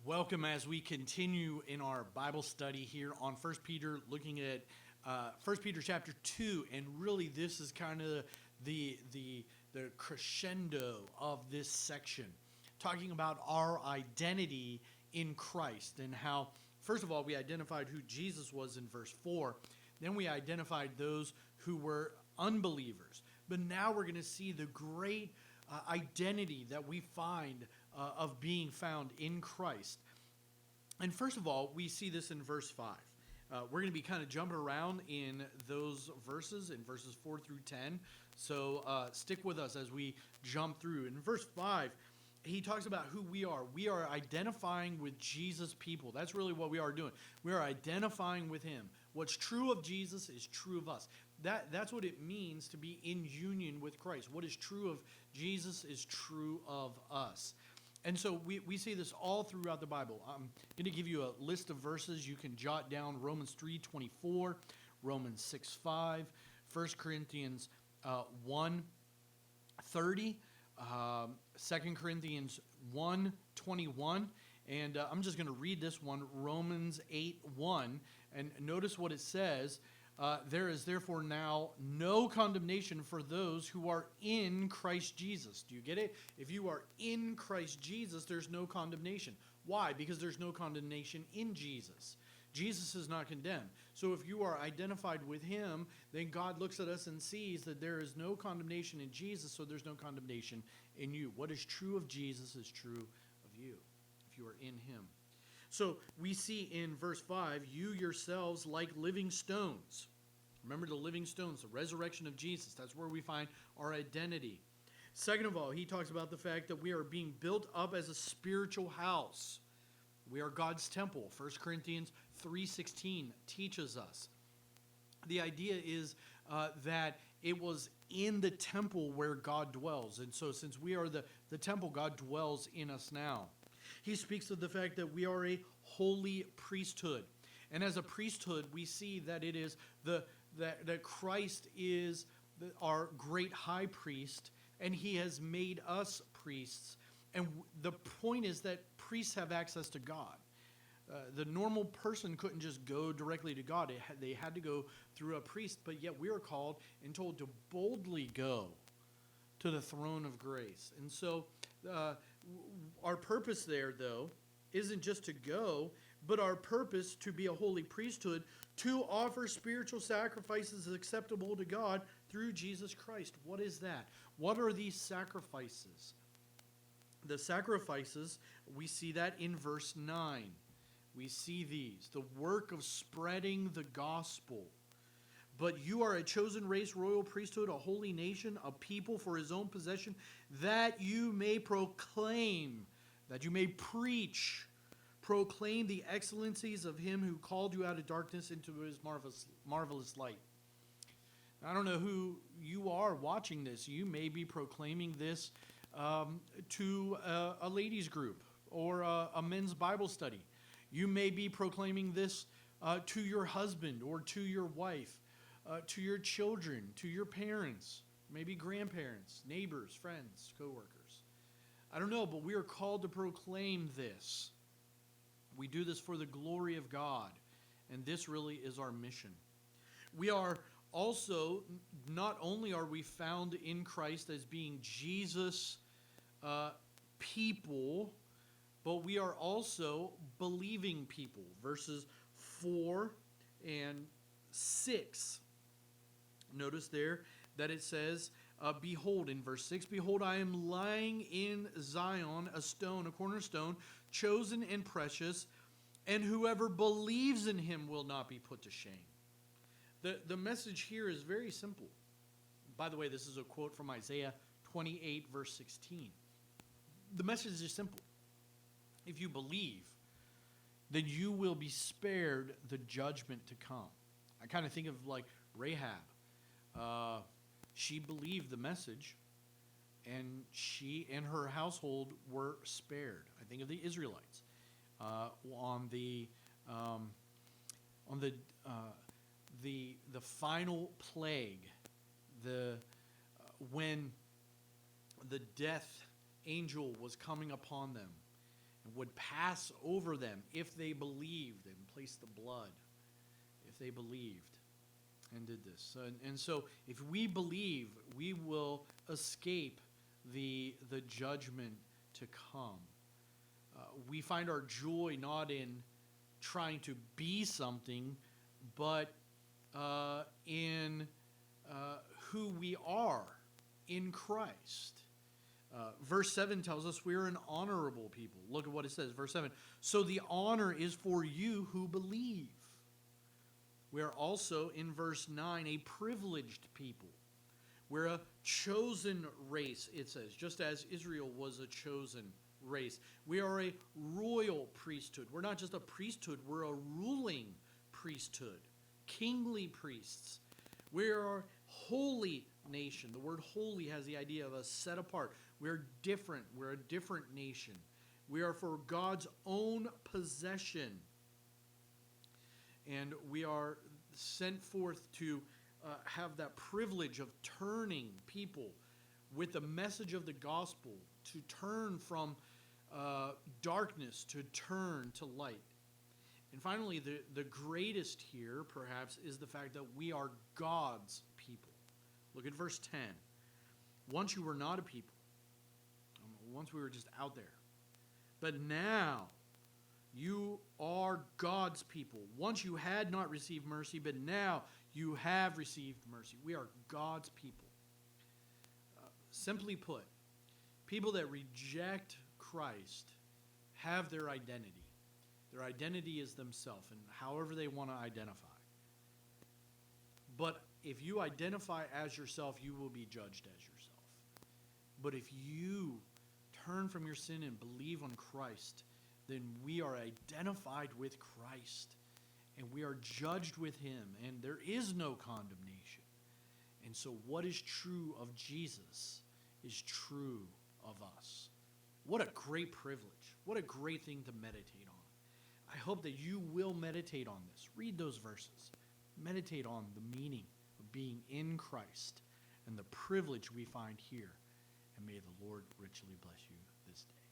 Welcome as we continue in our Bible study here on First Peter, looking at First Peter chapter 2, and really this is kind of the crescendo of this section, talking about our identity in Christ and how, first of all, we identified who Jesus was in verse 4, then we identified those who were unbelievers. But now we're going to see the great identity that we find of being found in Christ. And first of all, we see this in verse 5. We're going to be kind of jumping around in those verses, in verses 4 through 10. So stick with us as we jump through. In verse 5, he talks about who we are. We are identifying with Jesus' people. That's really what we are doing. We are identifying with him. What's true of Jesus is true of us. That's what it means to be in union with Christ. What is true of Jesus is true of us. And so we see this all throughout the Bible. I'm going to give you a list of verses. You can jot down Romans 3:24, Romans 6:5, 1 Corinthians 1:30, 2 Corinthians 1:21. And I'm just going to read this one, Romans 8:1. And notice what it says. There is therefore now no condemnation for those who are in Christ Jesus. Do you get it? If you are in Christ Jesus, there's no condemnation. Why? Because there's no condemnation in Jesus. Jesus is not condemned. So if you are identified with him, then God looks at us and sees that there is no condemnation in Jesus, so there's no condemnation in you. What is true of Jesus is true of you, if you are in him. So we see in verse 5, you yourselves like living stones. Remember the living stones, the resurrection of Jesus. That's where we find our identity. Second of all, he talks about the fact that we are being built up as a spiritual house. We are God's temple. 1 Corinthians 3:16 teaches us. The idea is that it was in the temple where God dwells. And so since we are the temple, God dwells in us now. He speaks of the fact that we are a holy priesthood. And as a priesthood, we see that it is that Christ is our great high priest, and he has made us priests. And the point is that priests have access to God. The normal person couldn't just go directly to God. They had to go through a priest, but yet we are called and told to boldly go to the throne of grace. And so our purpose there, though, isn't just to go, but our purpose to be a holy priesthood, to offer spiritual sacrifices acceptable to God through Jesus Christ. What is that? What are these sacrifices? The sacrifices, we see that in verse 9. We see these, the work of spreading the gospel. But you are a chosen race, royal priesthood, a holy nation, a people for his own possession, that you may proclaim, that you may preach, proclaim the excellencies of him who called you out of darkness into his marvelous light. I don't know who you are watching this. You may be proclaiming this to a ladies group or a men's Bible study. You may be proclaiming this to your husband or to your wife. To your children, to your parents, maybe grandparents, neighbors, friends, coworkers. I don't know, but we are called to proclaim this. We do this for the glory of God, and this really is our mission. We are also, not only are we found in Christ as being Jesus' people, but we are also believing people. Verses 4 and 6. Notice there that it says, behold, in verse 6, behold, I am lying in Zion, a stone, a cornerstone, chosen and precious, and whoever believes in him will not be put to shame. The message here is very simple. By the way, this is a quote from Isaiah 28, verse 16. The message is simple. If you believe, then you will be spared the judgment to come. I kind of think of like Rahab. She believed the message, and she and her household were spared. I think of the Israelites on the final plague, when the death angel was coming upon them, and would pass over them if they believed and placed the blood, if they believed and did this. And so if we believe, we will escape the judgment to come. We find our joy not in trying to be something, but in who we are in Christ. Verse 7 tells us we're an honorable people. Look at what it says, verse 7. So the honor is for you who believe. We are also, in verse 9, a privileged people. We're a chosen race, it says, just as Israel was a chosen race. We are a royal priesthood. We're not just a priesthood, we're a ruling priesthood, kingly priests. We are a holy nation. The word holy has the idea of a set apart. We're different. We're a different nation. We are for God's own possession. And we are sent forth to have that privilege of turning people with the message of the gospel, to turn from darkness, to turn to light. And finally, the greatest here, perhaps, is the fact that we are God's people. Look at verse 10. Once you were not a people. Once we were just out there. But now you are God's people. Once you had not received mercy, but now you have received mercy. We are God's people. Simply put, people that reject Christ have their identity. Their identity is themselves, and however they want to identify. But if you identify as yourself, you will be judged as yourself. But if you turn from your sin and believe on Christ, then we are identified with Christ, and we are judged with him, and there is no condemnation. And so what is true of Jesus is true of us. What a great privilege. What a great thing to meditate on. I hope that you will meditate on this. Read those verses. Meditate on the meaning of being in Christ and the privilege we find here. And may the Lord richly bless you this day.